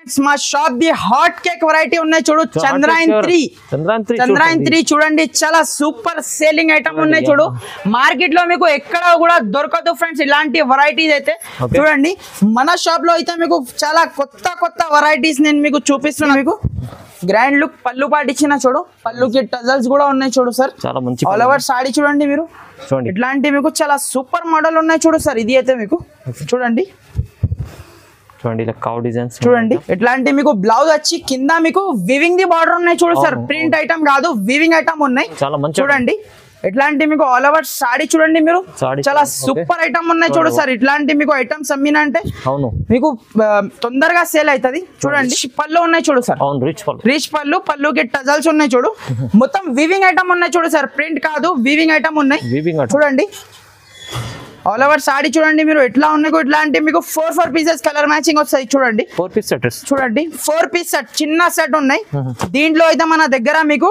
మా shop the hot cake variety ఉన్నాయి చూడు. చంద్రాయన్ 3 చూడండి, చాలా సూపర్ సేలింగ్ ఐటమ్ ఉన్నాయి చూడు. మార్కెట్ లో మీకు ఎక్కడ కూడా దొరకదు ఫ్రెండ్స్ ఇలాంటి వెరైటీస్ అయితే. చూడండి మన షాప్ లో అయితే మీకు చాలా కొత్త వెరైటీస్ నేను మీకు చూపిస్తున్నా. మీకు గ్రాండ్ లుక్ పళ్ళు పాటు ఇచ్చిన చూడు, పళ్ళుకి టజల్స్ కూడా ఉన్నాయి చూడు సార్. చాలా మంచి ఆల్ ఓవర్ సాడీ చూడండి మీరు. ఇట్లాంటి మీకు చాలా సూపర్ మోడల్ ఉన్నాయి చూడు సార్. ఇది అయితే మీకు చూడండి చూడండి ఇట్లాంటి మీకు బ్లౌజ్ వచ్చి కింద మీకు వివింగ్ ది బార్డర్ ఉన్నాయి చూడు సార్. ప్రింట్ ఐటమ్ కాదు, వివింగ్ ఐటమ్ ఉన్నాయి చూడండి. ఇట్లాంటి మీకు ఆల్ ఓవర్ సాడీ చూడండి మీరు, చాలా సూపర్ ఐటమ్ ఉన్నాయి చూడు సార్. ఇట్లాంటి మీకు ఐటమ్స్ అమ్మినా అంటే మీకు తొందరగా సేల్ అవుతుంది. చూడండి పళ్ళు ఉన్నాయి చూడు సార్, రిచ్ పళ్ళు, పళ్ళుకి టజల్స్ ఉన్నాయి చూడు. మొత్తం వివింగ్ ఐటమ్ ఉన్నాయి చూడు సార్, ప్రింట్ కాదు వివింగ్ ఐటమ్ ఉన్నాయి చూడండి. ఆల్ ఓవర్ సాడీ చూడండి మీరు ఎట్లా ఉన్నాయి. ఇట్లాంటి మీకు 4 పీసెస్ కలర్ మ్యాచింగ్ వస్తాయి చూడండి. 4 పీస్ సెట్ చూడండి, 4 పీస్ సెట్ చిన్న సెట్ ఉన్నాయి. దీంట్లో అయితే మన దగ్గర మీకు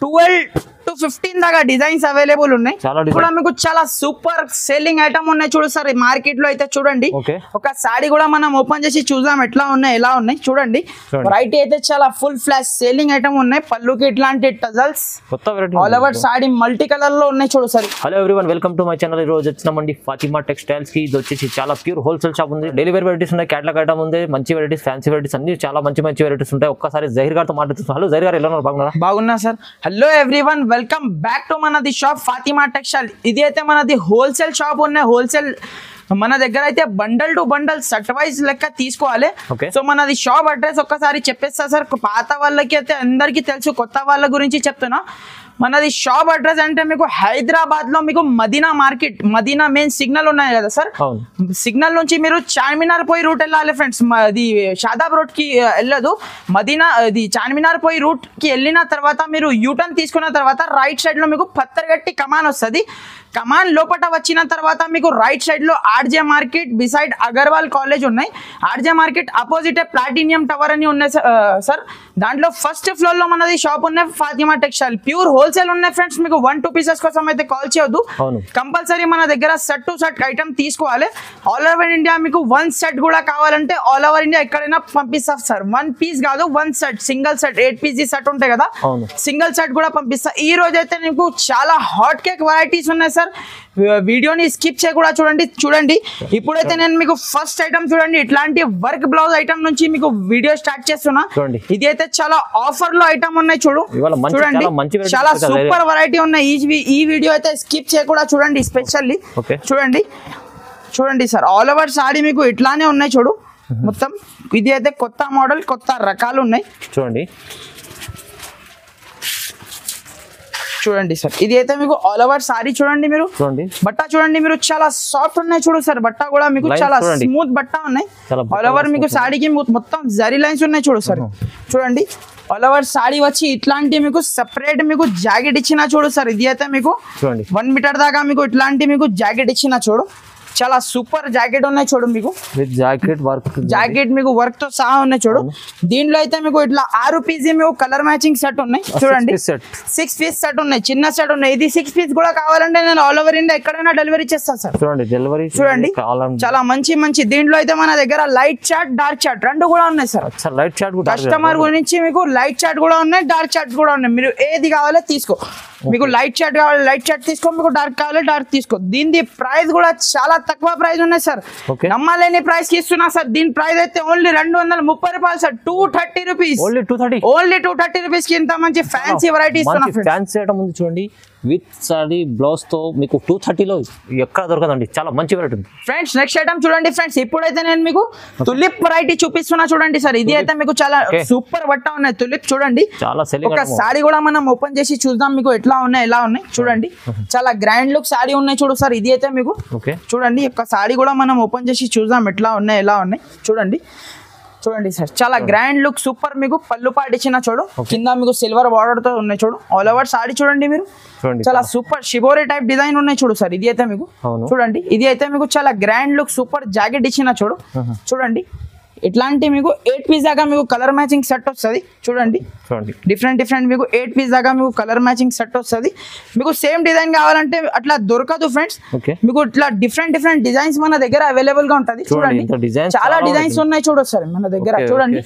12 to 15 దాకా డిజైన్స్ అవైలబుల్ ఉన్నాయి. కూడా మీకు చాలా సూపర్ సేలింగ్ ఐటమ్ ఉన్నాయి చూడు సార్ మార్కెట్ లో అయితే. చూడండి ఒక సాడీ కూడా మనం ఓపెన్ చేసి చూద్దాం ఎట్లా ఉన్నాయి, ఎలా ఉన్నాయి చూడండి. వెరైటీ అయితే చాలా ఫుల్ ఫ్లాష్ సేలింగ్ ఐటమ్ ఉన్నాయి. పళ్ళుకి ఇట్లాంటి tassels all over saree multi colour లో ఉన్నాయి చూడు sir. Hello everyone, welcome to my channel. ఈ రోజు వచ్చినామండి ఫాతిమా టెక్స్టైల్స్ కి. ఇది వచ్చేసి చాలా ప్యూర్ హోల్సేల్ షాప్ ఉంది. డైలీ వేర్ వెరైటీస్ ఉన్నాయి, క్యాటలాగ్ ఐటమ్ ఉంది, మంచి వెరైటీస్, ఫ్యాన్సీ వెరైటీస్ అన్ని చాలా మంచి వెరైటీస్ ఉంటాయి. ఒక్కసారి జహీర్ గారితో మాట్లాడుతున్నాం. హలో జహీర్ గారు, ఎలా ఉన్నారు? బాగున్నారా? బాగున్నా sir. Hello everyone, welcome back to మనది షాప్ ఫాతిమా టెక్స్టైల్. ఇది అయితే మనది హోల్సేల్ షాప్ ఉన్నాయి. హోల్సేల్ మన దగ్గర అయితే bundle to bundle set wise లెక్క తీసుకోవాలి. సో మనది షాప్ అడ్రస్ ఒక్కసారి చెప్పేస్తా సార్. పాత వాళ్ళకి అయితే అందరికీ తెలుసు, కొత్త వాళ్ళ గురించి చెప్తున్నా. మనది షాప్ అడ్రస్ అంటే మీకు హైదరాబాద్ లో మీకు Madina market, Madina main signal ఉన్నాయి కదా సార్. సిగ్నల్ నుంచి మీరు చార్మినార్ పోయి రూట్ వెళ్ళాలి ఫ్రెండ్స్. అది షాదాబ్ రోడ్ కి వెళ్ళదు, మదీనా ఇది చార్మినార్ పోయి రూట్ కి వెళ్ళిన తర్వాత మీరు యూటర్న్ తీసుకున్న తర్వాత రైట్ సైడ్ లో మీకు పత్తర్గట్టి కమాన్ వస్తుంది. కమాన్ లోపల వచ్చిన తర్వాత మీకు రైట్ సైడ్ లో RJ market beside Agarwal college ఉన్నాయి. RJ market opposite platinum tower అని ఉన్నాయి సార్. దాంట్లో ఫస్ట్ ఫ్లోర్ లో మనది షాప్ ఉన్నాయి ఫాతిమా టెక్స్టైల్. ప్యూర్ హోల్సేల్ ఉన్నాయి ఫ్రెండ్స్. మీకు 1-2 పీసెస్ కోసం అయితే కాల్ చేయొద్దు, కంపల్సరీ మన దగ్గర సెట్ టు సెట్ ఐటమ్ తీసుకోవాలి. ఆల్ ఓవర్ ఇండియా మీకు 1 సెట్ కూడా కావాలంటే ఆల్ ఓవర్ ఇండియా ఎక్కడైనా పంపిస్తా సార్. 1 పీస్ కాదు, 1 set, single set 8 piece set ఉంటాయి కదా, సింగిల్ సెట్ కూడా పంపిస్తా. ఈ రోజు అయితే మీకు చాలా హాట్ కేక్ వెరైటీస్ ఉన్నాయి సార్. వీడియోని స్కిప్ చేయకుండా చూడండి. ఇప్పుడైతే నేను మీకు ఫస్ట్ ఐటమ్ చూడండి, ఇట్లాంటి వర్క్ బ్లౌజ్ ఐటమ్ నుంచి మీకు వీడియో స్టార్ట్ చేస్తున్నా. ఇది అయితే చాలా ఆఫర్ లో ఐటమ్ ఉన్నాయి చూడు. చూడండి చాలా సూపర్ వెరైటీ ఉన్నాయి. ఈ వీడియో అయితే స్కిప్ చేయకుండా చూడండి. స్పెషల్లీ చూడండి సార్, ఆల్ ఓవర్ సాడీ మీకు ఇట్లానే ఉన్నాయి చూడు మొత్తం. ఇది అయితే కొత్త మోడల్, కొత్త రకాలు ఉన్నాయి చూడండి సార్. ఇది అయితే మీకు ఆల్ ఓవర్ సారీ చూడండి మీరు. బట్ట చూడండి మీరు, చాలా సాఫ్ట్ ఉన్నాయి చూడు సార్. బట్ట కూడా మీకు చాలా స్మూత్ బట్ట ఉన్నాయి. ఆల్ ఓవర్ మీకు సాడీకి మొత్తం జరీ లైన్స్ ఉన్నాయి చూడు సార్. చూడండి ఆల్ ఓవర్ సాడీ వచ్చి ఇట్లాంటి మీకు సెపరేట్ మీకు జాకెట్ ఇచ్చిన చూడు సార్. ఇది అయితే మీకు 1 మీటర్ దాకా మీకు ఇట్లాంటి మీకు జాకెట్ ఇచ్చిన చూడు. చాలా సూపర్ జాకెట్ ఉన్నాయి చూడు. మీకు జాకెట్ మీకు వర్క్ తో సహా ఉన్నాయి చూడు. దీంట్లో అయితే మీకు ఇట్లా 6 పీస్ మీకు కలర్ మ్యాచింగ్ సెట్ ఉన్నాయి చూడండి. 6 పీస్ సెట్ ఉన్నాయి, చిన్న సెట్ ఉన్నాయి. ఇది 6 పీస్ కూడా కావాలంటే నేను ఆల్ ఓవర్ ఇండియా ఎక్కడైనా డెలివరీ చేస్తాను సార్. చూడండి చాలా మంచి. దీంట్లో అయితే మన దగ్గర లైట్ చార్ట్, డార్క్ చార్ట్ రెండు కూడా ఉన్నాయి సార్. కస్టమర్ గురించి మీకు లైట్ చార్ట్ కూడా ఉన్నాయి, డార్క్ చార్ట్ కూడా ఉన్నాయి. మీరు ఏది కావాలో తీసుకో. మీకు లైట్ చార్ట్ కావాలి లైట్ చార్ట్ తీసుకో, మీకు డార్క్ కావాలి డార్క్ తీసుకో. దీని ప్రైస్ కూడా చాలా తక్కువ ప్రైస్ ఉన్నాయి సార్. నమ్మలేని ప్రైస్ కి ఇస్తున్నా సార్. దీని ప్రైస్ అయితే ఓన్లీ 230 రూపాయలు సార్. 230 రూపీస్, ఓన్లీ 230 రూపీస్ కి ఇంత మంచి ఫ్యాన్సీ వెరైటీ ఇస్తున్నా. ఫ్యాన్సీ ఐటమ్ ఉంది చూడండి, విత్ సారీ బ్లౌజ్ తో మీకు 230లో ఎక్కడ దొరకదండి. చాలా మంచి వెరైటీ ఫ్రెండ్స్. నెక్స్ట్ ఐటమ్ చూడండి ఫ్రెండ్స్. ఇప్పుడైతే నేను మీకు తులిప్ వెరైటీ చూపిస్తున్నా చూడండి సార్. ఇది అయితే మీకు చాలా సూపర్ బట్ట ఉన్నాయి తులిప్ చూడండి. ఒక సారీ కూడా మనం ఓపెన్ చేసి చూద్దాం మీకు ఎట్లా ఉన్నాయి, ఎలా ఉన్నాయి చూడండి. చాలా గ్రాండ్ లుక్ సారీ ఉన్నాయి చూడు సార్. ఇది అయితే మీకు చూడండి, ఒక సారీ కూడా మనం ఓపెన్ చేసి చూద్దాం ఎట్లా ఉన్నాయి, ఎలా ఉన్నాయి చూడండి సార్. చాలా గ్రాండ్ లుక్ సూపర్. మీకు పళ్ళు పాటు ఇచ్చిన చూడు, కింద మీకు సిల్వర్ బార్డర్ తో ఉన్నాయి చూడు. ఆల్ ఓవర్ సారీ చూడండి మీరు, చాలా సూపర్ షిబోరి టైప్ డిజైన్ ఉన్నాయి చూడు సార్. ఇది అయితే మీకు చూడండి, ఇది అయితే మీకు చాలా గ్రాండ్ లుక్ సూపర్ జాకెట్ ఇచ్చిన చూడు. చూడండి ఇట్లాంటి మీకు 8 పీస్ దాకా మీకు కలర్ మ్యాచింగ్ సెట్ వస్తుంది చూడండి డిఫరెంట్ మీకు 8 పీస్ దాకా మీకు కలర్ మ్యాచింగ్ సెట్ వస్తుంది మీకు సేమ్ డిజైన్ కావాలంటే అట్లా దొరకదు ఫ్రెండ్స్ మీకు ఇట్లా డిఫరెంట్ డిజైన్స్ మన దగ్గర అవైలబుల్ గా ఉంటది చూడండి చాలా డిజైన్స్ ఉన్నాయి చూడొచ్చు మన దగ్గర చూడండి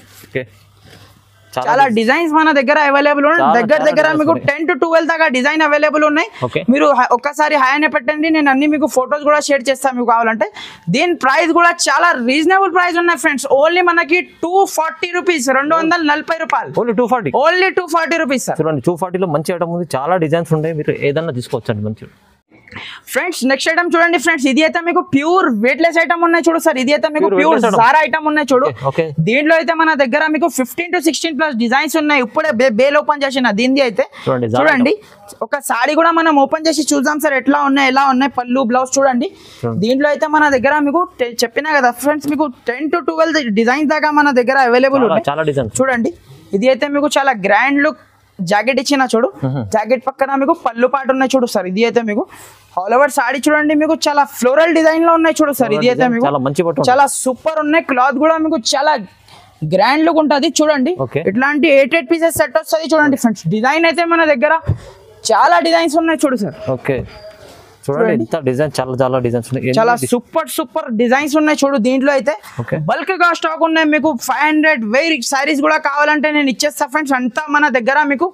చాలా డిజైన్స్ మన దగ్గర అవైలబుల్ ఉన్నాయి దగ్గర మీకు 10 to 12 దాకా డిజైన్ అవైలబుల్ ఉన్నాయి మీరు ఒక్కసారి హాయ్ అని పెట్టండి నేను అన్ని మీకు ఫొటోస్ కూడా షేర్ చేస్తాను మీకు కావాలంటే దీని ప్రైస్ కూడా చాలా రీజనబుల్ ప్రైస్ ఉన్నాయి ఫ్రెండ్స్ ఓన్లీ మనకి 240 రూపీస్ 240 రూపాయలు ఓన్లీ 240 రూపీస్ సార్ చూడండి 240 లో మంచి ఐటమ్ ఉంది చాలా డిజైన్స్ ఉంటాయి మీరు ఏదన్నా తీసుకోవచ్చండి మంచి ఫ్రెండ్స్ నెక్స్ట్ ఐటమ్ చూడండి ఫ్రెండ్స్ ఇది అయితే మీకు ప్యూర్ వెయిట్లెస్ ఐటమ్ ఉన్నాయి చూడు సార్ ఇది అయితే మీకు ప్యూర్ జారా ఐటమ్ ఉన్నాయి చూడు దీంట్లో అయితే మన దగ్గర మీకు 15 to 16 ప్లస్ డిజైన్స్ ఉన్నాయి ఇప్పుడే బేల్ ఓపెన్ చేసిన దీనిది అయితే చూడండి ఒక సారీ కూడా మనం ఓపెన్ చేసి చూద్దాం సార్ ఎట్లా ఉన్నాయి పళ్ళు బ్లౌజ్ చూడండి దీంట్లో అయితే మన దగ్గర మీకు చెప్పినా కదా ఫ్రెండ్స్ మీకు 10 to 12 డిజైన్స్ దాకా మన దగ్గర అవైలబుల్ ఉన్నాయి చూడండి ఇది అయితే మీకు చాలా గ్రాండ్ లుక్ జాకెట్ ఇచ్చిన చూడు జాకెట్ పక్కన మీకు పళ్ళు పాటు ఉన్నాయి చూడు సార్ ఇది అయితే మీకు ఆల్ ఓవర్ సారీ చూడండి మీకు చాలా ఫ్లోరల్ డిజైన్ లో ఉన్నాయి చూడు సార్ ఇది అయితే మీకు చాలా సూపర్ ఉన్నాయి క్లాత్ కూడా మీకు చాలా గ్రాండ్ లుక్ ఉంటది చూడండి ఇట్లాంటి 8 పీసెస్ సెట్ వస్తుంది చూడండి ఫ్రెండ్స్ డిజైన్ అయితే మన దగ్గర చాలా డిజైన్స్ ఉన్నాయి చూడు సార్ చూడండి ఇంత డిజైన్ చాలా డిజైన్స్ ఉన్నాయి చాలా సూపర్ డిజైన్స్ ఉన్నాయి చూడు దీంట్లో అయితే బల్క్ గా స్టాక్ ఉన్నాయి మీకు 500 సారీస్ కూడా కావాలంటే నేను ఇచ్చేస్తా ఫ్రెండ్స్ అంతా మన దగ్గర మీకు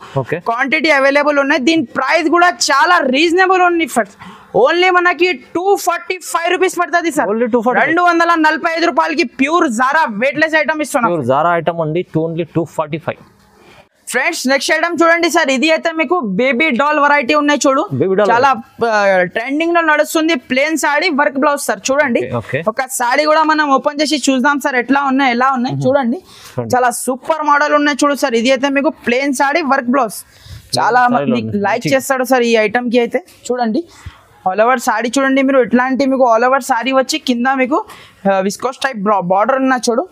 క్వాంటిటీ అవైలబుల్ ఉన్నాయి దీని ప్రైస్ కూడా చాలా రీజనబుల్ ఉంది ఫ్రెండ్స్ ఓన్లీ మనకి 245 రూపీస్ పడుతుంది సార్ 245 రూపాయలకి ప్యూర్ జారా వెయిట్లెస్ ఐటమ్ ఇస్తున్నాం జారా ఐటమ్ అండి ఓన్లీ 245 ఫ్రెండ్స్ నెక్స్ట్ ఐటమ్ చూడండి సార్ ఇది అయితే మీకు బేబీ డాల్ వెరైటీ ఉన్నాయి చూడు చాలా ట్రెండింగ్ లో నడుస్తుంది plain sari work blouse sir చూడండి ఒక సారీ కూడా మనం ఓపెన్ చేసి చూద్దాం సార్ ఎలా ఉన్నాయి చూడండి చాలా సూపర్ మోడల్ ఉన్నాయి చూడు సార్ ఇది అయితే మీకు ప్లేన్ సారీ వర్క్ బ్లౌజ్ చాలా లైక్ చేస్తాడు సార్ ఈ ఐటమ్ కి అయితే చూడండి ఆల్ ఓవర్ సారీ చూడండి మీరు ఇట్లాంటి మీకు ఆల్ ఓవర్ సారీ వచ్చి కింద మీకు విస్కోస్ టైప్ బార్డర్ ఉన్న చూడు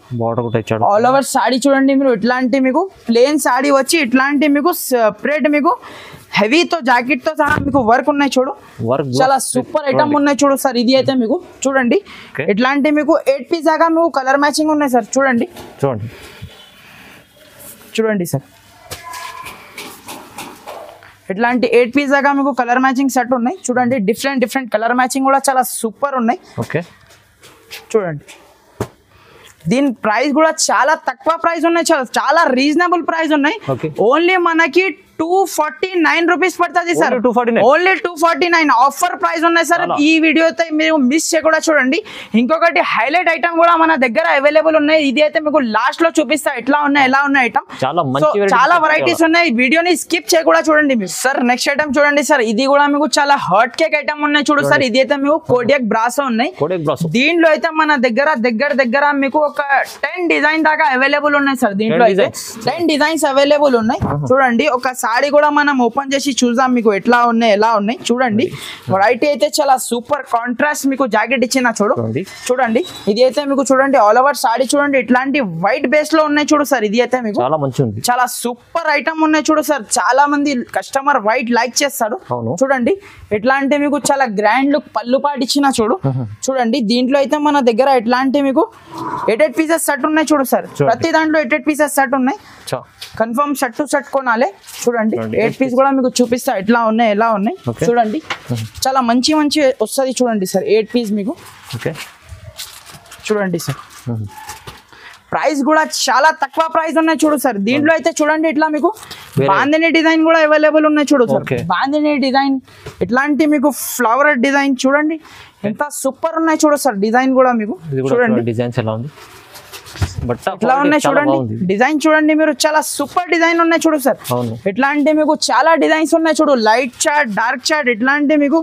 ఆల్ ఓవర్ సారీ చూడండి మీరు ఇట్లాంటి మీకు ప్లేన్ సారీ వచ్చి ఇట్లాంటి మీకు సెపరేట్ మీకు హెవీతో జాకెట్ తో సహా మీకు వర్క్ ఉన్నాయి చూడు చాలా సూపర్ ఐటమ్ ఉన్నాయి చూడు సార్ ఇది అయితే మీకు చూడండి ఇట్లాంటి మీకు 8 పీస్ దాకా మీకు కలర్ మ్యాచింగ్ ఉన్నాయి సార్ చూడండి సార్ ఇట్లాంటి 8 పీస్ దాకా మీకు కలర్ మ్యాచింగ్ సెట్ ఉన్నాయి చూడండి డిఫరెంట్ కలర్ మ్యాచింగ్ కూడా చాలా సూపర్ ఉన్నాయి చూడండి దీని ప్రైస్ కూడా చాలా తక్కువ ప్రైస్ ఉన్నాయి చాలా రీజనబుల్ ప్రైస్ ఉన్నాయి ఓన్లీ మనకి 249 రూపీస్ పడుతుంది సార్ ఓన్లీ 249 ఆఫర్ ప్రైస్ ఉన్నాయి సార్ ఈ వీడియో అయితే మీరు మిస్ చేయకుండా చూడండి ఇంకొకటి హైలైట్ ఐటమ్ కూడా మన దగ్గర అవైలబుల్ ఉన్నాయి ఇది అయితే మీకు లాస్ట్ లో చూపిస్తా ఎలా ఉన్నాయి ఐటమ్ చాలా వెరైటీస్ ఉన్నాయి వీడియోని స్కిప్ చేయకుండా చూడండి మీరు సార్ నెక్స్ట్ ఐటమ్ చూడండి సార్ ఇది కూడా మీకు చాలా హాట్ కేక్ ఐటమ్ ఉన్నాయి చూడు సార్ ఇది అయితే మీకు కోడియాక్ బ్రాసో ఉన్నాయి దీంట్లో అయితే మన దగ్గర మీకు ఒక 10 డిజైన్ దాకా అవైలబుల్ ఉన్నాయి సార్ దీంట్లో అయితే 10 డిజైన్స్ అవైలబుల్ ఉన్నాయి చూడండి ఒక సారీ కూడా మనం ఓపెన్ చేసి చూద్దాం మీకు ఎలా ఉన్నాయి చూడండి వెరైటీ అయితే చాలా సూపర్ కాంట్రాస్ట్ మీకు జాకెట్ ఇచ్చిన చూడండి ఇది అయితే మీకు చూడండి ఆల్ ఓవర్ సారీ చూడండి ఇట్లాంటి వైట్ బేస్ లో ఉన్నాయి చూడు సార్ ఇది అయితే మీకు చాలా సూపర్ ఐటమ్ ఉన్నాయి చూడు సార్ చాలా మంది కస్టమర్ వైట్ లైక్ చేస్తాడు చూడండి ఇట్లాంటి మీకు చాలా గ్రాండ్ లుక్ పళ్ళు పాటు ఇచ్చిన చూడండి దీంట్లో అయితే మన దగ్గర ఇట్లాంటి మీకు 8 పీసెస్ సెట్ ఉన్నాయి చూడు సార్ ప్రతి దాంట్లో 8 పీసెస్ సెట్ ఉన్నాయి కన్ఫర్మ్ సెట్ టు సెట్ కొనాలి చూడండి 8 పీస్ కూడా మీకు చూపిస్తా ఎలా ఉన్నాయి చూడండి చాలా మంచి వస్తుంది చూడండి సార్ 8 పీస్ మీకు చూడండి సార్ ప్రైస్ కూడా చాలా తక్కువ ప్రైస్ ఉన్నాయి చూడు సార్ దీంట్లో అయితే చూడండి ఇట్లా మీకు బాందిని డిజైన్ కూడా అవైలబుల్ ఉన్నాయి చూడు సార్ బాందిని డిజైన్ ఇట్లాంటి మీకు ఫ్లవర్ డిజైన్ చూడండి ఎంత సూపర్ ఉన్నాయి చూడు సార్ డిజైన్ కూడా మీకు చూడండి డిజైన్స్ ఎలా ఉంది ఇట్లా ఉన్నాయి చూడండి డిజైన్ చూడండి మీరు చాలా సూపర్ డిజైన్ ఉన్నాయి చూడు సార్ ఇట్లాంటి మీకు చాలా డిజైన్స్ ఉన్నాయి చూడు లైట్ చార్ట్ డార్క్ చార్ట్ ఇట్లాంటి మీకు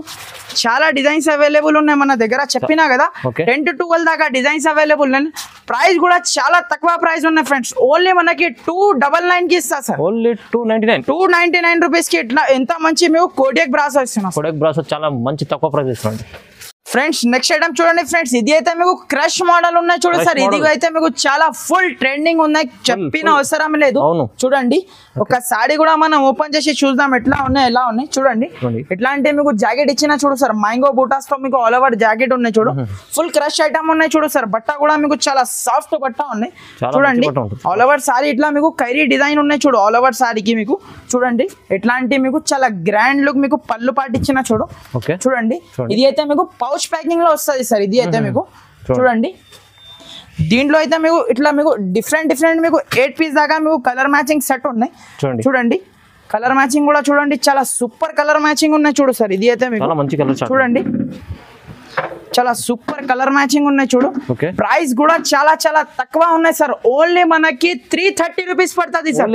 చాలా డిజైన్స్ అవైలబుల్ ఉన్నాయి మన దగ్గర చెప్పినా కదా 10 to 12 దాకా డిజైన్స్ అవైలబుల్ ఉన్నాయి ప్రైస్ కూడా చాలా తక్కువ ప్రైస్ ఉన్నాయి ఫ్రెండ్స్ ఓన్లీ మనకి 299 కి ఇస్తా సార్ ఓన్లీ 299 రూపీస్ కి ఇట్లా ఎంత మంచి మీకు కోడియాక్ బ్రాసో ఇస్తున్నా కోడియాక్ బ్రాసో చాలా మంచి తక్కువ ప్రైస్ ఇస్తుంది ఫ్రెండ్స్ నెక్స్ట్ ఐటమ్ చూడండి ఫ్రెండ్స్, ఇది అయితే మీకు క్రష్ మోడల్ ఉన్నాయి చూడు సార్. ఇది అయితే మీకు చాలా ఫుల్ ట్రెండింగ్ ఉన్నాయి, చెప్పిన అవసరం లేదు. చూడండి ఒక సారీ కూడా మనం ఓపెన్ చేసి చూద్దాం ఎట్లా ఉన్నాయి, ఎలా ఉన్నాయి చూడండి. ఎట్లాంటి మీకు జాకెట్ ఇచ్చిన చూడు సార్, మ్యాంగో బూటాస్ తో మీకు ఆల్ ఓవర్ జాకెట్ ఉన్నాయి చూడు. ఫుల్ క్రష్ ఐటమ్ ఉన్నాయి చూడు సార్. బట్ట కూడా మీకు చాలా సాఫ్ట్ బట్ట ఉన్నాయి చూడండి. ఆల్ ఓవర్ సారీ ఇట్లా మీకు ఖైరీ డిజైన్ ఉన్నాయి చూడు. ఆల్ ఓవర్ సారీకి మీకు చూడండి ఎట్లాంటి మీకు చాలా గ్రాండ్ లుక్ మీకు పళ్ళు పాటు ఇచ్చిన చూడు. చూడండి ఇది అయితే మీకు పౌచ్ ప్యాకింగ్ లో వస్తుంది సార్. ఇది అయితే మీకు చూడండి దీంట్లో అయితే మీకు ఇట్లా మీకు డిఫరెంట్ మీకు 8 పీస్ దాకా మీకు కలర్ మ్యాచింగ్ సెట్ ఉన్నాయి చూడండి. కలర్ మ్యాచింగ్ కూడా చూడండి చాలా సూపర్ కలర్ మ్యాచింగ్ ఉన్నాయి చూడు సార్. ఇది అయితే మీకు చూడండి చాలా సూపర్ కలర్ మ్యాచింగ్ ఉన్నాయి చూడు. ప్రైస్ కూడా చాలా తక్కువ ఉన్నాయి సార్. ఓన్లీ మనకి 330 రూపీస్ పడుతుంది సార్.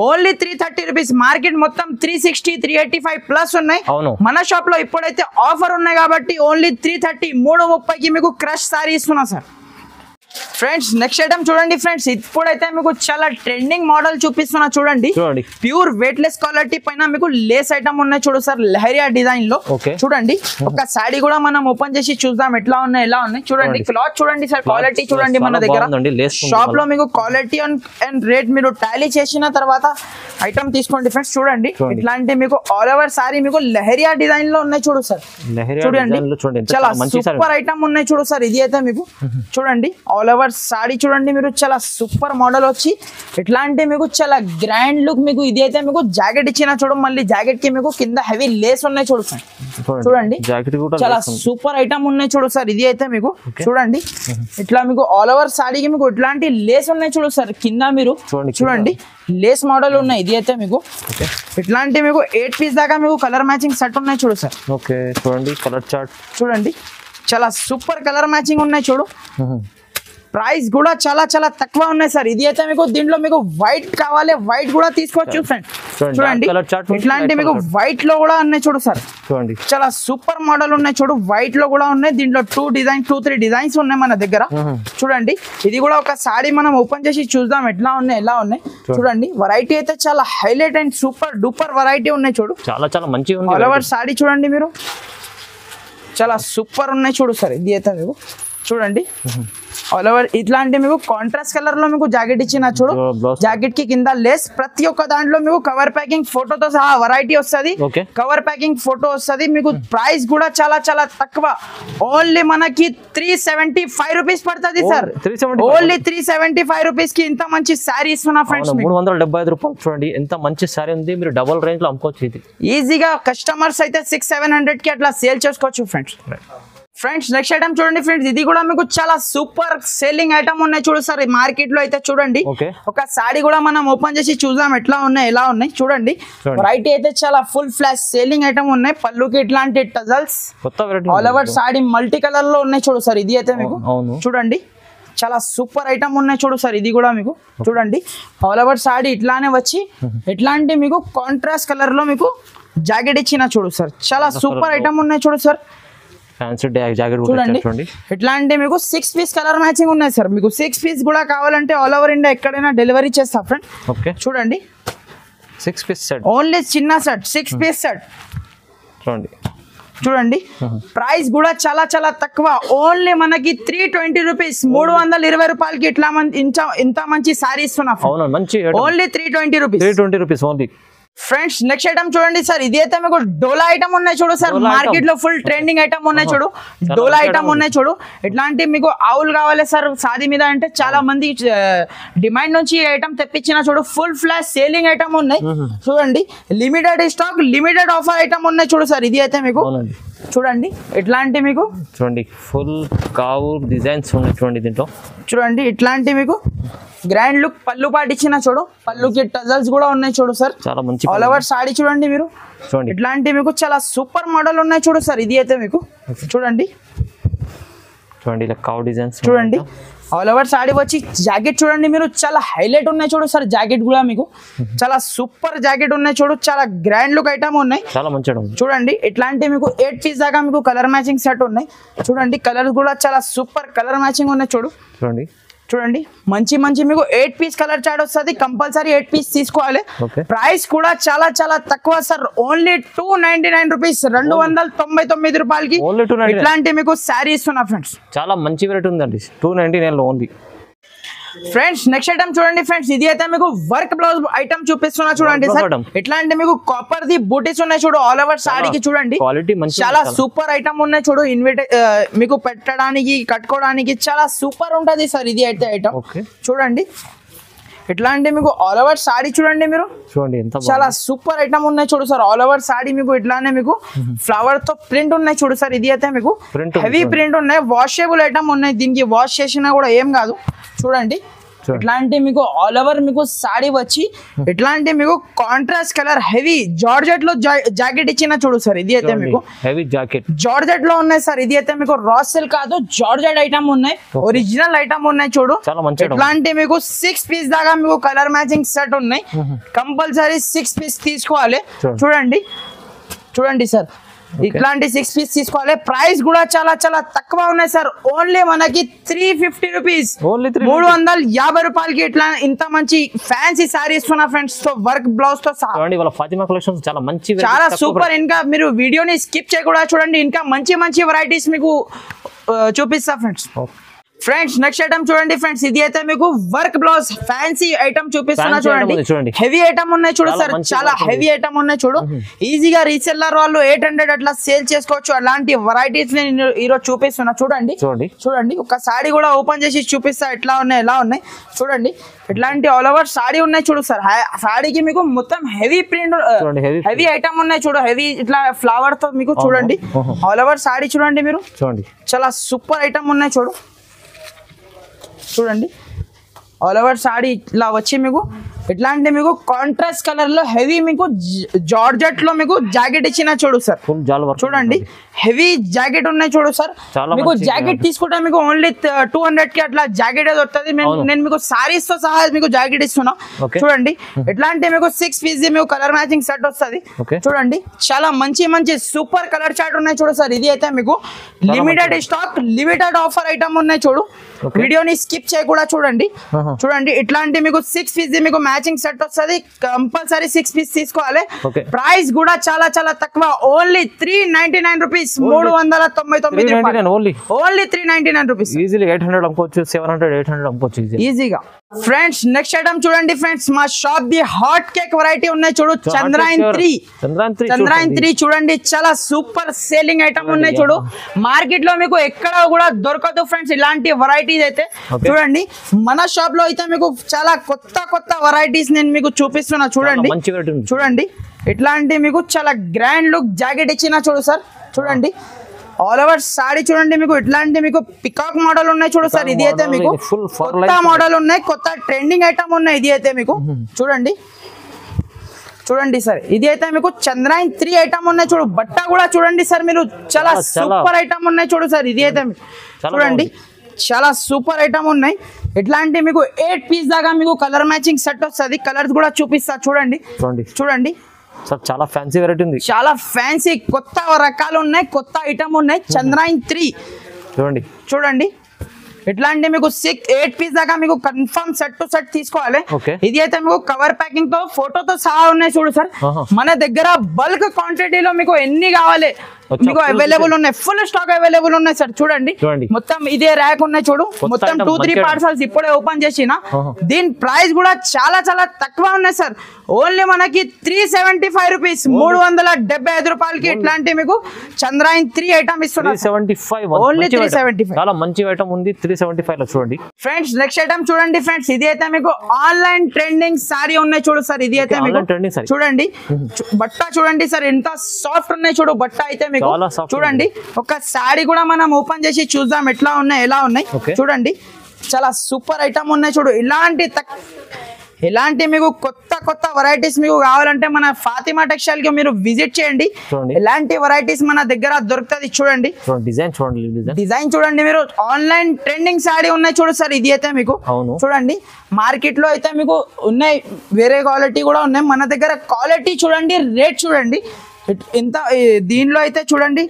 Only 330 rupees. మార్కెట్ మొత్తం 360 385 ప్లస్ ఉన్నాయి. మన షాప్ లో ఇప్పుడైతే ఆఫర్ ఉన్నాయి కాబట్టి ఓన్లీ 330 330కి మీకు క్రష్ సారీ ఇస్తున్నా సార్. ఫ్రెండ్స్ నెక్స్ట్ ఐటమ్ చూడండి ఫ్రెండ్స్, ఇప్పుడైతే మీకు చాలా ట్రెండింగ్ మోడల్ చూపిస్తున్నా చూడండి. ప్యూర్ వెయిట్ లెస్ క్వాలిటీ పైన మీకు లేస్ ఐటమ్ ఉన్నాయి చూడు సార్, లహరియా డిజైన్ లో. చూడండి ఒక సారీ కూడా మనం ఓపెన్ చేసి చూద్దాం ఎట్లా ఉన్నాయి, ఎలా ఉన్నాయి చూడండి. క్లాత్ చూడండి సార్, క్వాలిటీ చూడండి. మన దగ్గర షాప్ లో మీకు క్వాలిటీ అండ్ రేట్ మీరు టాలీ చేసిన తర్వాత ఐటమ్ తీసుకోండి ఫ్రెండ్స్. చూడండి ఇట్లాంటి మీకు ఆల్ ఓవర్ సారీ మీకు లహరియా డిజైన్ లో ఉన్నాయి చూడు సార్. చూడండి చాలా సూపర్ ఐటమ్ ఉన్నాయి చూడు సార్. ఇది అయితే మీకు చూడండి ఆల్ ఓవర్ సారీ చూడండి మీరు చాలా సూపర్ మోడల్ వచ్చి ఇట్లాంటి మీకు చాలా గ్రాండ్ లుక్ మీకు. ఇది అయితే మీకు జాకెట్ ఇచ్చిన చూడు, మళ్ళీ జాకెట్ కి మీకు కింద హెవీ లేస్ ఉన్నాయి చూడు సార్. చూడండి చాలా సూపర్ ఐటమ్ ఉన్నాయి చూడు సార్. ఇది అయితే మీకు చూడండి ఇట్లా మీకు ఆల్ ఓవర్ సారీకి మీకు ఇట్లాంటి లేస్ ఉన్నాయి చూడు సార్. కింద మీరు చూడండి లేస్ మోడల్ ఉన్నాయి. ఇది అయితే మీకు ఇట్లాంటి మీకు 8 పీస్ దాకా మీకు కలర్ మ్యాచింగ్ సెట్ ఉన్నాయి చూడు సార్. చూడండి కలర్ చార్ట్ చూడండి చాలా సూపర్ కలర్ మ్యాచింగ్ ఉన్నాయి చూడు. ప్రైస్ కూడా చాలా తక్కువ ఉన్నాయి సార్. ఇది అయితే మీకు దీంట్లో మీకు వైట్ కావాలి, వైట్ కూడా తీసుకోవచ్చు ఫ్రెండ్స్. చూడండి ఇట్లాంటి మీకు వైట్ లో కూడా ఉన్నాయి చూడు సార్. చూడండి చాలా సూపర్ మోడల్ ఉన్నాయి చూడు. వైట్ లో కూడా ఉన్నాయి. దీంట్లో 2-3 డిజైన్స్ ఉన్నాయి మన దగ్గర. చూడండి ఇది కూడా ఒక సారీ మనం ఓపెన్ చేసి చూద్దాం ఎట్లా ఉన్నాయి, ఎలా ఉన్నాయి చూడండి. వెరైటీ అయితే చాలా highlight and super duper variety ఉన్నాయి చూడు. చాలా మంచిగా ఆల్ ఓవర్ సారీ చూడండి మీరు చాలా సూపర్ ఉన్నాయి చూడు సార్. ఇది అయితే మీకు చూడండి ఆల్ ఓవర్ ఇట్లాంటి మీకు కాంట్రాస్ట్ కలర్ లో మీకు జాకెట్ ఇచ్చిన చూడు. జాకెట్ కి కింద లేస్, ప్రతి ఒక్క దాంట్లో మీకు కవర్ ప్యాకింగ్ ఫోటోతో సహా వెరైటీ వస్తుంది. కవర్ ప్యాకింగ్ ఫోటో వస్తుంది మీకు. ప్రైస్ కూడా చాలా తక్కువ. ఓన్లీ మనకి 375 రూపీస్ పడుతుంది సార్. ఓన్లీ 375 రూపీస్ కి ఇంత మంచి సారీ ఇస్తున్నా ఫ్రెండ్స్. 375 రూపాయలు చూడండి ఎంత మంచి సారీ ఉంది. మీరు డబుల్ రేంజ్ లో అమ్ముకోవచ్చు. ఇది ఈజీగా కస్టమర్స్ అయితే 600-700 కి అట్లా సేల్ చేసుకోవచ్చు ఫ్రెండ్స్. నెక్స్ట్ ఐటమ్ చూడండి ఫ్రెండ్స్, ఇది కూడా మీకు చాలా సూపర్ సేలింగ్ ఐటమ్ ఉన్నాయి చూడు సార్. మార్కెట్ లో అయితే చూడండి ఒక సారీ కూడా మనం ఓపెన్ చేసి చూద్దాం ఎట్లా ఉన్నాయి, ఎలా ఉన్నాయి చూడండి. వెరైటీ అయితే చాలా ఫుల్ ఫ్లాష్ సేలింగ్ ఐటమ్ ఉన్నాయి. పళ్ళుకి ఇట్లాంటి tassels all over sorry multi colour లో ఉన్నాయి చూడు సార్. ఇది అయితే మీకు చూడండి చాలా సూపర్ ఐటమ్ ఉన్నాయి చూడు సార్. ఇది కూడా మీకు చూడండి ఆల్ ఓవర్ సారీ ఇట్లానే వచ్చి ఇట్లాంటి మీకు కాంట్రాస్ట్ కలర్ లో మీకు జాకెట్ ఇచ్చిన చూడు సార్. చాలా సూపర్ ఐటమ్ ఉన్నాయి చూడు సార్. చూడండి ఇట్లాంటి మీకు 6 పీస్ కలర్ మ్యాచింగ్ ఉన్నాయి సార్. మీకు 6 పీస్ కూడా కావాలంటే ఆల్ ఓవర్ ఇండియా ఎక్కడైనా డెలివరీ చేస్తా ఫ్రెండ్. చూడంండి 6 పీస్ సెట్, ఓన్లీ చిన్న సెట్ 6 పీస్ సెట్. చూడండి ప్రైస్ కూడా చాలా తక్కువ. ఓన్లీ మనకి 320 రూపీస్, 320 రూపాయలకి ఇట్లా ఇంత మంచి సారీ ఇస్తున్నా. Only 320 rupees only friends. Next item చూడండి సార్. ఇది అయితే మీకు డోలా ఐటమ్ ఉన్నాయి చూడు సార్. మార్కెట్ లో ఫుల్ ట్రెండింగ్ ఐటమ్ ఉన్నాయి చూడు. డోలా ఐటమ్ ఉన్నాయి చూడు. ఇట్లాంటి మీకు ఆవులు కావాలి సార్ సారీ మీద అంటే చాలా మంది డిమాండ్ నుంచి ఈ ఐటమ్ తెప్పించిన చూడు. ఫుల్ ఫ్లాష్ సేలింగ్ ఐటమ్ ఉన్నాయి చూడండి. Limited stock, limited offer item ఉన్నాయి చూడు సార్. ఇది అయితే మీకు చూడండి ఇట్లాంటి మీకు చూడండి ఫుల్ కావు డిజైన్స్ ఉన్నాయి చూడండి. దీంట్లో చూడండి ఇట్లాంటి మీకు గ్రాండ్ లుక్ పళ్ళు పాటు ఇచ్చిన చూడు. పళ్ళుకి టజల్స్ కూడా ఉన్నాయి చూడు సార్. చాలా మంచి ఆల్ ఓవర్ సారీ చూడండి మీరు. ఇట్లాంటి మీకు చాలా సూపర్ మోడల్ ఉన్నాయి చూడు సార్. ఇది అయితే మీకు చూడండి ఇలా కావు డిజైన్స్ చూడండి. ఆల్ ఓవర్ సారీ వచ్చి జాకెట్ చూడండి మీరు చాలా హైలైట్ ఉన్నాయి చూడు సార్. జాకెట్ కూడా మీకు చాలా సూపర్ జాకెట్ ఉన్నాయి చూడు. చాలా గ్రాండ్ లుక్ ఐటమ్ ఉన్నాయి చూడండి. ఇట్లాంటి మీకు 8 పీస్ దాకా మీకు కలర్ మ్యాచింగ్ సెట్ ఉన్నాయి చూడండి. కలర్స్ కూడా చాలా సూపర్ కలర్ మ్యాచింగ్ ఉన్నాయి చూడండి. చూడండి మంచి మంచి మీకు 8 పీస్ కలర్ చార్ట్ వస్తుంది, కంపల్సరీ 8 పీస్ తీసుకోవాలి. ప్రైస్ కూడా చాలా చాలా తక్కువ సార్, ఓన్లీ 299 రూపీస్, 299 రూపాయలకి ఇట్లాంటి మీకు శారీ ఇస్తున్నా ఫ్రెండ్స్. చాలా మంచి వెరైటీ ఉందండి 299 ఓన్లీ. ఫ్రెండ్స్ నెక్స్ట్ ఐటమ్ చూడండి ఫ్రెండ్స్, ఇది అయితే మీకు వర్క్ బ్లౌజ్ ఐటమ్ చూపిస్తున్నా చూడండి సార్. ఇట్లాంటి మీకు కాపర్ ది బూటీస్ ఉన్నాయి చూడు, ఆల్ ఓవర్ సారీకి చూడండి చాలా సూపర్ ఐటమ్ ఉన్నాయి చూడు. మీకు పెట్టడానికి కట్టుకోవడానికి చాలా సూపర్ ఉంటది సార్ ఇది అయితే ఐటమ్. చూడండి ఇట్లాంటి మీకు ఆల్ ఓవర్ సారీ చూడండి, మీరు చూడండి చాలా సూపర్ ఐటమ్ ఉన్నాయి చూడు సార్. ఆల్ ఓవర్ సారీ మీకు ఇట్లానే మీకు ఫ్లవర్ తో ప్రింట్ ఉన్నాయి చూడు సార్. ఇది అయితే మీకు హెవీ ప్రింట్ ఉన్నాయి, వాషబుల్ ఐటమ్ ఉన్నాయి, దీనికి వాష్ చేసినా కూడా ఏం కాదు. చూడండి ఇట్లాంటి మీకు ఆల్ ఓవర్ మీకు సారీ వచ్చి ఇట్లాంటి మీకు కాంట్రాస్ట్ కలర్ హెవీ జార్జెట్ లో జాకెట్ ఇచ్చిన చూడు సార్. ఇది అయితే మీకు హెవీ జాకెట్ జార్జెట్ లో ఉన్నాయి సార్. ఇది అయితే మీకు రా సిల్క్ కాదు, జార్జెట్ ఐటమ్ ఉన్నాయి, ఒరిజినల్ ఐటమ్ ఉన్నాయి చూడు. ఇట్లాంటి మీకు 6 పీస్ దాకా మీకు కలర్ మ్యాచింగ్ సెట్ ఉన్నాయి, కంపల్సరీ 6 పీస్ తీసుకోవాలి. చూడండి చూడండి సార్ ఇట్లాంటి 6 పీస్ తీసుకోవాలి. ప్రైస్ కూడా చాలా చాలా తక్కువ ఉన్నాయి సార్, ఓన్లీ మనకి 350 రూపీస్, 350 రూపాయలకి ఇట్లా ఇంత మంచి ఫ్యాన్సీ సారీ ఇస్తున్నా ఫ్రెండ్స్. తో వర్క్ బ్లౌజ్ తో ఫాతిమా కలెక్షన్స్ చాలా మంచి చాలా సూపర్. ఇంకా మీరు వీడియోని స్కిప్ చేయకుండా చూడండి, ఇంకా మంచి మంచి వెరైటీస్ మీకు చూపిస్తా ఫ్రెండ్స్. ఫ్రెండ్స్ నెక్స్ట్ ఐటమ్ చూడండి ఫ్రెండ్స్, ఇది అయితే మీకు వర్క్ బ్లౌజ్ ఫ్యాన్సీ ఐటమ్ చూపిస్తున్నా చూడండి. హెవీ ఐటమ్ ఉన్నాయి చూడు సార్, చాలా హెవీ ఐటమ్ ఉన్నాయి చూడు. ఈజీగా రీసెల్లర్ వాళ్ళు 800 అట్లా సేల్ చేసుకోవచ్చు. అలాంటి వెరైటీస్ నేను ఈరోజు చూపిస్తున్నా చూడండి. చూడండి ఒక సారీ కూడా ఓపెన్ చేసి చూపిస్తా ఎట్లా ఉన్నాయి ఎలా ఉన్నాయి చూడండి. ఇట్లాంటి ఆల్ ఓవర్ సారీ ఉన్నాయి చూడు సార్. సారీకి మీకు మొత్తం హెవీ ప్రింట్ హెవీ ఐటమ్ ఉన్నాయి చూడు, హెవీ ఇట్లా ఫ్లవర్ తో మీకు చూడండి ఆల్ ఓవర్ సారీ చూడండి. మీరు చూడండి చాలా సూపర్ ఐటమ్ ఉన్నాయి చూడు. చూడండి ఆల్ ఓవర్ సారీ ఇలా వచ్చి మీకు ఇట్లాంటి మీకు కాంట్రాస్ట్ కలర్ లో హెవీ మీకు జార్జెట్ లో మీకు జాకెట్ ఇచ్చిన చూడు సార్. చూడండి హెవీ జాకెట్ ఉన్నాయి చూడు సార్. మీకు జాకెట్ తీసుకుంటే మీకు ఓన్లీ 200 కి అట్లా జాకెట్ దొరుకుతుంది. నేను మీకు సారీస్ తో సహా మీకు జాకెట్ ఇస్తున్నా చూడండి. ఇట్లాంటి మీకు 6 పీస్ మీకు కలర్ మ్యాచింగ్ సెట్ వస్తుంది. చూడండి చాలా మంచి మంచి సూపర్ కలర్ చార్ట్ ఉన్నాయి చూడు సార్. ఇది అయితే మీకు limited stock, limited offer item ఉన్నాయి చూడు. వీడియోని స్కిప్ చేయకుండా చూడండి. చూడండి ఇట్లాంటి మీకు 6 పీస్ మీకు మ్యాచింగ్ సెట్ వస్తుంది, కంపల్సరీ 6 పీస్ తీసుకోవాలి. ప్రైస్ కూడా చాలా చాలా తక్కువ, only 399 rupees, 399 only 399 rupees. Easily 800 అమ్ముకోవచ్చు, 700 800 అమ్ముకోవచ్చు ఈజీగా. ఫ్రెండ్స్ నెక్స్ట్ ఐటమ్ చూడండి ఫ్రెండ్స్, మా shop the hot cake variety ఉన్నాయి చూడు. చంద్రాయన్ 3 చూడండి చాలా సూపర్ సేలింగ్ ఐటమ్ ఉన్నాయి చూడు. మార్కెట్ లో మీకు ఎక్కడ కూడా దొరకదు ఫ్రెండ్స్ ఇలాంటి వెరైటీస్ అయితే. చూడండి మన షాప్ లో అయితే మీకు చాలా కొత్త కొత్త వెరైటీస్ నేను మీకు చూపిస్తున్నా చూడండి. చూడండి ఇట్లాంటి మీకు చాలా గ్రాండ్ లుక్ జాకెట్ ఇచ్చిన చూడు సార్. చూడండి ఆల్ ఓవర్ సారీ చూడండి, మీకు ఇట్లాంటి మీకు పికాక్ మోడల్ ఉన్నాయి చూడు సార్. ఇది అయితే మీకు కొత్త మోడల్ ఉన్నాయి, కొత్త ట్రెండింగ్ ఐటమ్ ఉన్నాయి. ఇది అయితే మీకు చూడండి చూడండి సార్. ఇది అయితే మీకు చంద్రాయన్ 3 ఐటమ్ ఉన్నాయి చూడు. బట్ట కూడా చూడండి సార్, మీరు చాలా సూపర్ ఐటమ్ ఉన్నాయి చూడు సార్. ఇది అయితే చూడండి చాలా సూపర్ ఐటమ్ ఉన్నాయి. ఇట్లాంటి మీకు 8 పీస్ దాకా మీకు కలర్ మ్యాచింగ్ సెట్ వస్తుంది. కలర్స్ కూడా చూపిస్తా చూడండి. చూడండి చాలా ఫ్యాన్సీ వెరైటీ ఉంది, చాలా ఫ్యాన్సీ కొత్త రకాలు ఉన్నాయి, కొత్త ఐటమ్ ఉన్నాయి. చంద్రాయన్ 3 చూడండి. చూడండి ఇట్లాంటి మీకు 8 పీస్ దాకా మీకు కన్ఫర్మ్ సెట్ టు సెట్ తీసుకోవాలి. ఇది అయితే మీకు కవర్ ప్యాకింగ్ తో ఫోటోతో సహా ఉన్నాయి చూడు సార్. మన దగ్గర బల్క్ క్వాంటిటీలో మీకు ఎన్ని కావాలి మీకు అవైలబుల్ ఉన్నాయి, ఫుల్ స్టాక్ అవైలబుల్ ఉన్నాయి సార్. చూడండి మొత్తం ఇదే ర్యాక్ ఉన్నాయి చూడు, మొత్తం 2-3 పార్సల్స్ ఇప్పుడే ఓపెన్ చేసిన. దీని ప్రైస్ కూడా చాలా చాలా తక్కువ ఉన్నాయి సార్, ఓన్లీ మనకి 375 రూపీస్, 375 రూపాయలకి ఇట్లాంటి మీకు చంద్రాయన్ 3 ఐటమ్ ఇస్తున్నారు. ఓన్లీ 375. చాలా మంచి ఐటమ్ ఉంది 375 లో చూడండి ఫ్రెండ్స్. నెక్స్ట్ ఐటమ్ చూడండి ఫ్రెండ్స్, ఇది అయితే మీకు ఆన్లైన్ ట్రెండింగ్ సారీ ఉన్నాయి చూడు సార్. ఇది అయితే మీకు చూడండి బట్ట చూడండి సార్, ఎంత సాఫ్ట్ ఉన్నాయి చూడు బట్ట అయితే మీకు. చూడండి ఒక సారీ కూడా మనం ఓపెన్ చేసి చూద్దాం ఎట్లా ఉన్నాయి ఎలా ఉన్నాయి. చూడండి చాలా సూపర్ ఐటమ్ ఉన్నాయి చూడు. ఇలాంటి మీకు కొత్త కొత్త వెరైటీస్ మీకు కావాలంటే మన ఫాతిమా టెక్స్టైల్ కి మీరు విజిట్ చేయండి. ఇలాంటి వెరైటీస్ మన దగ్గర దొరుకుతుంది. చూడండి డిజైన్ చూడండి, మీరు ఆన్లైన్ ట్రెండింగ్ సారీ ఉన్నాయి చూడు సార్. ఇది అయితే మీకు చూడండి మార్కెట్ లో అయితే మీకు ఉన్నాయి, వేరే క్వాలిటీ కూడా ఉన్నాయి. మన దగ్గర క్వాలిటీ చూడండి, రేట్ చూడండి. ఇంత దీనిలో అయితే చూడండి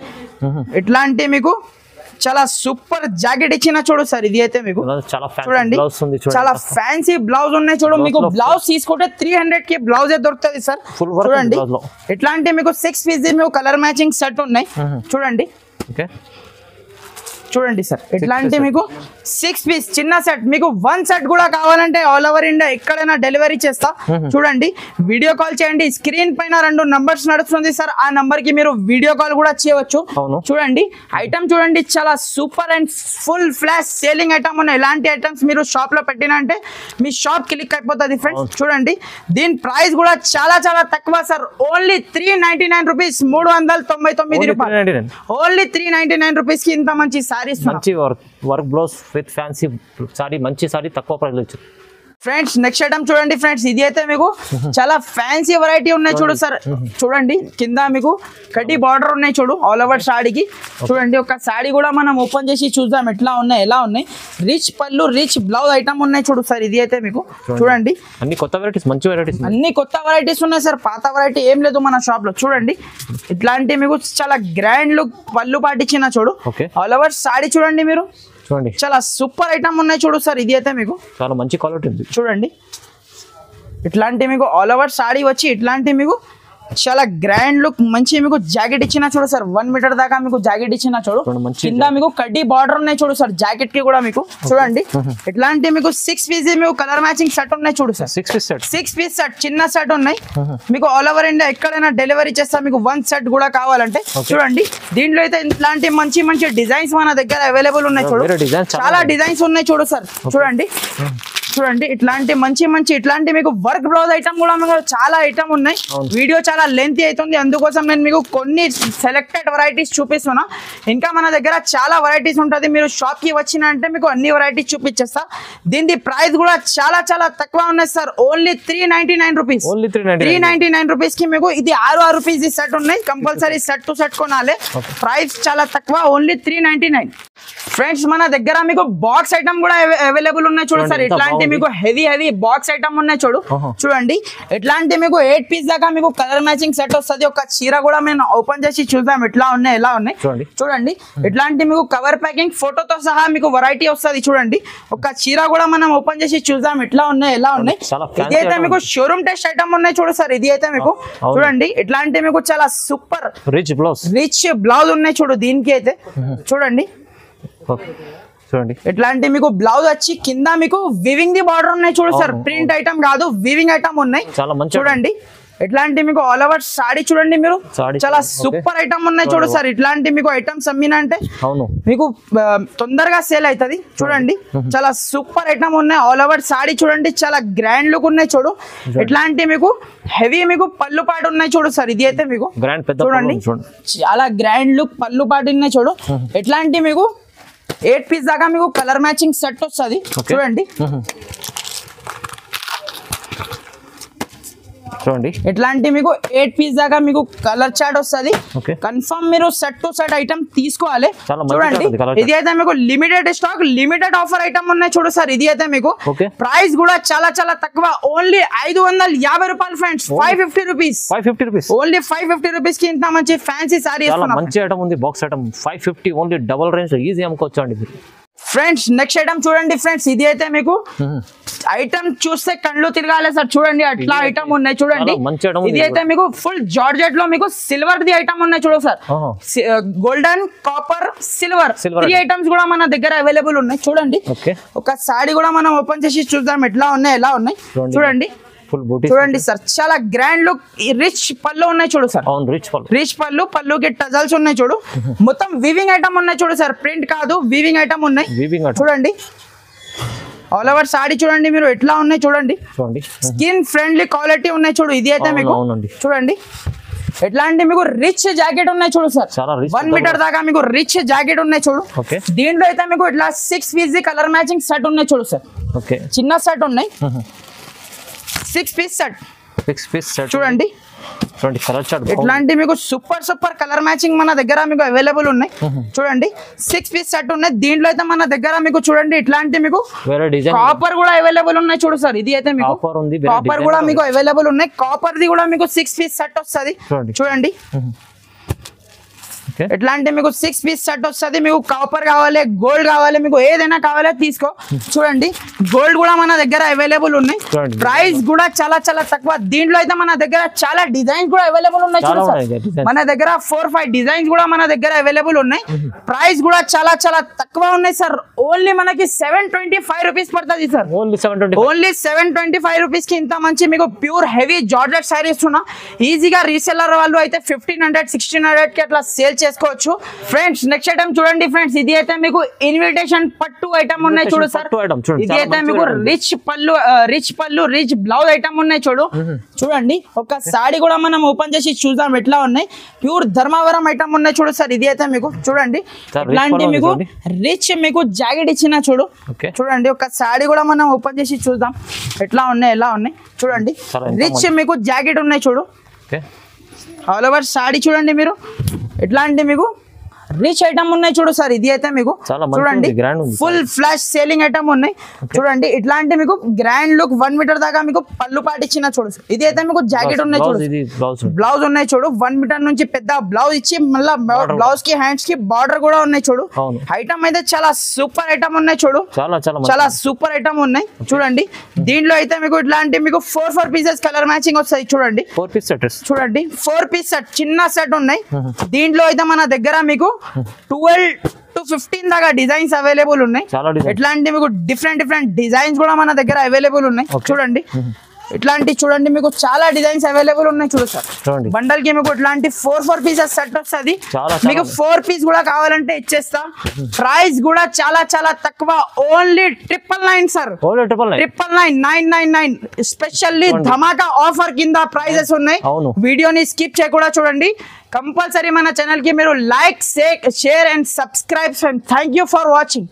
ఇట్లాంటి మీకు చాలా సూపర్ జాకెట్ ఇచ్చిన చూడు సార్ ఇది అయితే మీకు చూడండి చాలా ఫ్యాన్సీ బ్లౌజ్ ఉన్నాయి చూడు మీకు బ్లౌజ్ తీసుకుంటే 300 కి బ్లౌజ్ దొరుకుతుంది సార్ చూడండి ఇట్లాంటి మీకు 6 పీస్ మీకు కలర్ మ్యాచింగ్ సెట్ ఉన్నాయి చూడండి చూడండి సార్ ఇట్లాంటి మీకు 6 పీస్ చిన్న సెట్ మీకు 1 సెట్ కూడా కావాలంటే ఆల్ ఓవర్ ఇండియా ఎక్కడైనా డెలివరీ చేస్తా చూడండి వీడియో కాల్ చేయండి స్క్రీన్ పైన 2 నంబర్స్ నడుస్తుంది సార్ ఆ నంబర్ కి మీరు వీడియో కాల్ కూడా చేయవచ్చు చూడండి ఐటమ్ చూడండి చాలా super and full flash selling item ఉన్నాయి ఇలాంటి ఐటమ్స్ మీరు షాప్ లో పెట్టినంటే మీ షాప్ క్లిక్ అయిపోతుంది ఫ్రెండ్స్ చూడండి దీని ప్రైస్ కూడా చాలా చాలా తక్కువ సార్ ఓన్లీ 399 రూపీస్ 399 రూపాయలు ఓన్లీ 399 రూపీస్ కి ఇంత మంచి మంచి work blouse with fancy sorry మంచి సారీ తక్కువ ప్రైస్ లో ఇచ్చారు ఫ్రెండ్స్ నెక్స్ట్ ఐటమ్ చూడండి ఫ్రెండ్స్ ఇది అయితే మీకు చాలా ఫ్యాన్సీ వెరైటీ ఉన్నాయి చూడు సార్ చూడండి కింద మీకు కడ్డీ బార్డర్ ఉన్నాయి చూడు ఆల్ ఓవర్ సాడీకి చూడండి ఒక సాడీ కూడా మనం ఓపెన్ చేసి చూద్దాం ఎట్లా ఉన్నాయి ఎలా ఉన్నాయి రిచ్ పళ్ళు రిచ్ బ్లౌజ్ ఐటమ్ ఉన్నాయి చూడు సార్ ఇది అయితే మీకు చూడండి అన్ని కొత్త వెరైటీస్ మంచి వెరైటీస్ అన్ని కొత్త వెరైటీస్ ఉన్నాయి సార్ పాత వెరైటీ ఏం లేదు మన షాప్ లో చూడండి ఇట్లాంటి మీకు చాలా గ్రాండ్ లుక్ పళ్ళు పాటించిన చూడు ఆల్ ఓవర్ సాడీ చూడండి మీరు చూడండి చాలా సూపర్ ఐటమ్ ఉన్నాయి చూడు సార్ ఇది అయితే మీకు చాలా మంచి క్వాలిటీ ఉంది చూడండి ఇట్లాంటి మీకు ఆల్ ఓవర్ సాడీ వచ్చి ఇట్లాంటి మీకు చాలా గ్రాండ్ లుక్ మంచి మీకు జాకెట్ ఇచ్చిన చూడు సార్ 1 మీటర్ దాకా మీకు జాకెట్ ఇచ్చిన చూడు కింద మీకు కడ్డీ బార్డర్ ఉన్నాయి చూడు సార్ జాకెట్ కి కూడా మీకు చూడండి ఇట్లాంటి మీకు 6 పీస్ మీకు కలర్ మ్యాచింగ్ సెట్ ఉన్నాయి చూడు సార్ 6 పీస్ సెట్ చిన్న సెట్ ఉన్నాయి మీకు ఆల్ ఓవర్ ఇండియా ఎక్కడైనా డెలివరీ చేస్తా మీకు 1 సెట్ కూడా కావాలంటే చూడండి దీంట్లో అయితే ఇట్లాంటి మంచి మంచి డిజైన్స్ మన దగ్గర అవైలబుల్ ఉన్నాయి చూడు చాలా డిజైన్స్ ఉన్నాయి చూడు సార్ చూడండి చూడండి ఇట్లాంటి మంచి మంచి ఇట్లాంటి మీకు వర్క్ బ్లౌజ్ ఐటమ్ కూడా మీకు చాలా ఐటమ్ ఉన్నాయి వీడియో చాలా లెంత్ అవుతుంది అందుకోసం నేను మీకు కొన్ని సెలెక్టెడ్ వెరైటీస్ చూపిస్తున్నా ఇంకా మన దగ్గర చాలా వెరైటీస్ ఉంటుంది మీరు షాప్ కి వచ్చిన అంటే మీకు అన్ని వెరైటీస్ చూపించేస్తా దీని ప్రైస్ కూడా చాలా చాలా తక్కువ ఉన్నాయి సార్ ఓన్లీ 399 రూపీస్ 399 రూపీస్ కి మీకు ఇది 6 పీస్ సెట్ ఉన్నాయి కంపల్సరీ సెట్ టు సెట్ కొనాలి ప్రైస్ చాలా తక్కువ ఓన్లీ 399 ఫ్రెండ్స్ మన దగ్గర మీకు బాక్స్ ఐటమ్ కూడా అవైలబుల్ ఉన్నాయి చూడు సార్ ఇట్లాంటి మీకు హెవీ బాక్స్ ఐటమ్ ఉన్నాయి చూడు చూడండి ఇట్లాంటి మీకు 8 పీస్ దాకా మీకు కలర్ మ్యాచింగ్ సెట్ వస్తుంది ఒక చీర కూడా మేము ఓపెన్ చేసి చూద్దాం ఎట్లా ఉన్నాయి ఎలా ఉన్నాయి చూడండి ఇట్లాంటి మీకు కవర్ ప్యాకింగ్ ఫోటోతో సహా మీకు వెరైటీ వస్తుంది చూడండి ఒక చీర కూడా మనం ఓపెన్ చేసి చూద్దాం ఎట్లా ఉన్నాయి ఎలా ఉన్నాయి ఇది అయితే మీకు షోరూమ్ టెస్ట్ ఐటమ్ ఉన్నాయి చూడు సార్ ఇది అయితే మీకు చూడండి ఇట్లాంటి మీకు చాలా సూపర్ రిచ్ బ్లౌజ్ ఉన్నాయి చూడు దీనికి అయితే చూడండి చూడండి ఇట్లాంటి మీకు బ్లౌజ్ వచ్చి కింద మీకు వివింగ్ ది బార్డర్ ఉన్నాయి చూడు సార్ ప్రింట్ ఐటమ్ కాదు వివింగ్ ఐటమ్ ఉన్నాయి చూడండి ఇట్లాంటి మీకు ఆల్ ఓవర్ సాడీ చూడండి మీరు చాలా సూపర్ ఐటమ్ ఉన్నాయి చూడు సార్ ఇట్లాంటి మీకు ఐటమ్స్ అమ్మినంటే మీకు తొందరగా సేల్ అవుతుంది చూడండి చాలా సూపర్ ఐటమ్ ఉన్నాయి ఆల్ ఓవర్ సాడీ చూడండి చాలా గ్రాండ్ లుక్ ఉన్నాయి చూడు ఇట్లాంటి మీకు హెవీ మీకు పళ్ళు పాటు ఉన్నాయి చూడు సార్ ఇది అయితే మీకు చూడండి చాలా గ్రాండ్ లుక్ పళ్ళు పాటు ఉన్నాయి చూడు ఇట్లాంటి మీకు 8 పీస్ దాకా మీకు కలర్ మ్యాచింగ్ సెట్ వస్తుంది చూడండి ఇట్లాంటి మీకు 8 పీస్ దాకా మీకు కలర్ చార్ట్ వస్తుంది కన్ఫర్మ్ మీరు సెట్ టు సెట్ ఐటమ్ తీసుకోవాలి చూడండి ఇది అయితే మీకు limited stock limited offer item ఉన్నాయి చూడు సార్ ఇది అయితే మీకు ప్రైస్ కూడా చాలా చాలా తక్కువ ఓన్లీ 550 రూపాయలు ఫ్రెండ్స్ 550 రూపీస్ ఓన్లీ 550 రూపీస్ కి ఇంత మంచి ఫ్యాన్సీ సారీ మంచి ఐటమ్ ఉంది box item 550 only double range easy అమ్ముకోవచ్చు అండి ఫ్రెండ్స్ నెక్స్ట్ ఐటమ్ చూడండి ఫ్రెండ్స్ ఇది అయితే మీకు ఐటమ్ చూస్తే కళ్ళు తిరగాలి సార్ చూడండి అట్లా ఐటమ్ ఉన్నాయి చూడండి ఇది అయితే మీకు ఫుల్ జార్జెట్ లో మీకు సిల్వర్ ది ఐటమ్ ఉన్నాయి చూడు sir golden copper silver 3 items కూడా మన దగ్గర అవైలబుల్ ఉన్నాయి చూడండి ఒక సాడీ కూడా మనం ఓపెన్ చేసి చూద్దాం ఎట్లా ఉన్నాయి ఎలా ఉన్నాయి చూడండి చూడండి సార్ చాలా గ్రాండ్ లుక్ రిచ్ పళ్ళు ఉన్నాయి చూడు సార్ రిచ్ పళ్ళుకి టజల్స్ ఉన్నాయి చూడు మొత్తం వివింగ్ ఐటమ్ ఉన్నాయి చూడు సార్ ప్రింట్ కాదు వివింగ్ ఐటమ్ ఉన్నాయి చూడండి ఆల్ ఓవర్ సాడీ చూడండి మీరు ఎట్లా ఉన్నాయి చూడండి స్కిన్ ఫ్రెండ్లీ క్వాలిటీ ఉన్నాయి చూడు ఇది అయితే మీకు చూడండి ఎట్లాంటి మీకు రిచ్ జాకెట్ ఉన్నాయి చూడు సార్ 1 మీటర్ దాకా మీకు రిచ్ జాకెట్ ఉన్నాయి చూడు దీంట్లో అయితే మీకు ఇట్లా 6 పీస్ కలర్ మ్యాచింగ్ సెట్ ఉన్నాయి చూడు సార్ చిన్న సెట్ ఉన్నాయి 6 పీస్ సెట్ చూడండి కలర్ చార్ట్ ఇట్లాంటి మీకు సూపర్ కలర్ మ్యాచింగ్ మన దగ్గర మీకు అవైలబుల్ ఉన్నాయి చూడండి 6 పీస్ సెట్ ఉన్నాయి దీంట్లో అయితే మన దగ్గర మీకు చూడండి ఇట్లాంటి మీకు కాపర్ కూడా అవైలబుల్ ఉన్నాయి చూడు సార్ ఇది అయితే మీకు కాపర్ కూడా మీకు అవైలబుల్ ఉన్నాయి కాపర్ ది కూడా మీకు 6 పీస్ సెట్ వస్తుంది చూడండి ఎట్లాంటి మీకు 6 పీస్ సెట్ వస్తుంది. మీకు కాపర్ కావాలి, గోల్డ్ కావాలి, మీకు ఏదైనా కావాలో తీసుకో. చూడండి గోల్డ్ కూడా మన దగ్గర అవైలబుల్ ఉన్నాయి. ప్రైస్ కూడా చాలా చాలా తక్కువ. దీంట్లో అయితే మన దగ్గర చాలా డిజైన్స్ కూడా అవైలబుల్ ఉన్నాయి. మన దగ్గర 4-5 డిజైన్స్ కూడా మన దగ్గర అవైలబుల్ ఉన్నాయి. ప్రైస్ కూడా చాలా చాలా తక్కువ ఉన్నాయి సార్. ఓన్లీ మనకి 725 రూపీస్ పడుతుంది సార్. ఓన్లీ 725 రూపీస్ కి ఇంత మంచి మీకు ప్యూర్ హెవీ జార్జెట్ సారీస్ ఉన్నా ఈజీగా రీసెల్లర్ వాళ్ళు అయితే 1500-1600 కి అట్లా సేల్ చేసుకోవచ్చు. ఫ్రెండ్స్ నెక్స్ట్ ఐటమ్ చూడండి ఫ్రెండ్స్. ఇది అయితే మీకు ఇన్విటేషన్ పట్టు ఐటమ్ ఉన్నాయి చూడు సార్. ఇది అయితే మీకు రిచ్ పళ్ళు రిచ్ బ్లౌజ్ ఐటమ్ ఉన్నాయి చూడు. చూడండి ఒక సారీ కూడా మనం ఓపెన్ చేసి చూద్దాం ఎట్లా ఉన్నాయి. ప్యూర్ ధర్మవరం ఐటమ్ ఉన్నాయి చూడు సార్. ఇది అయితే మీకు చూడండి ఇట్లాంటి మీకు రిచ్ మీకు జాకెట్ ఇచ్చిన చూడు. చూడండి ఒక సారీ కూడా మనం ఓపెన్ చేసి చూద్దాం ఎట్లా ఉన్నాయి ఎలా ఉన్నాయి. చూడండి రిచ్ మీకు జాకెట్ ఉన్నాయి చూడు. ఆల్ ఓవర్ సారీ చూడండి మీరు ఎట్లాంటి మీకు రిచ్ ఐటమ్ ఉన్నాయి చూడు సార్. ఇది అయితే మీకు చూడండి ఫుల్ ఫ్లాష్ సేలింగ్ ఐటమ్ ఉన్నాయి చూడండి. ఇట్లాంటి మీకు గ్రాండ్ లుక్ 1 మీటర్ దాకా మీకు పళ్ళు పాటిచ్చిన చూడు. ఇది అయితే మీకు జాకెట్ ఉన్నాయి చూడు, బ్లౌజ్ ఉన్నాయి చూడు. 1 మీటర్ నుంచి పెద్ద బ్లౌజ్ ఇచ్చి మళ్ళీ బ్లౌజ్ కి హ్యాండ్స్ కి బార్డర్ కూడా ఉన్నాయి చూడు. ఐటమ్ అయితే చాలా సూపర్ ఐటమ్ ఉన్నాయి చూడు. చాలా సూపర్ ఐటమ్ ఉన్నాయి చూడండి. దీంట్లో అయితే మీకు ఇట్లాంటి మీకు 4 పీసెస్ కలర్ మ్యాచింగ్ వస్తాయి చూడండి. 4 పీస్ సెట్ చూడండి. 4 పీస్ సెట్ చిన్న సెట్ ఉన్నాయి. దీంట్లో అయితే మన దగ్గర మీకు 12-15 దాకా డిజైన్స్ అవైలబుల్ ఉన్నాయి. ఎట్లాంటి మీకు డిఫరెంట్ డిజైన్స్ కూడా మన దగ్గర అవైలబుల్ ఉన్నాయి చూడండి. ఇట్లాంటి చూడండి మీకు చాలా డిజైన్స్ అవైలబుల్ ఉన్నాయి చూడు సార్. బండల్ కి మీకు ఇట్లాంటి 4 పీసెస్ సెట్ వస్తుంది. మీకు 4 పీస్ కూడా కావాలంటే ఇచ్చేస్తా. ప్రైస్ కూడా చాలా చాలా తక్కువ. Only 999 sir. 999 స్పెషల్లీ ధమాకా ఆఫర్ కింద ప్రైజెస్ ఉన్నాయి. వీడియోని స్కిప్ చేయకుండా చూడండి. కంపల్సరీ మన ఛానల్ కి మీరు like share and subscribe. Thank you for watching.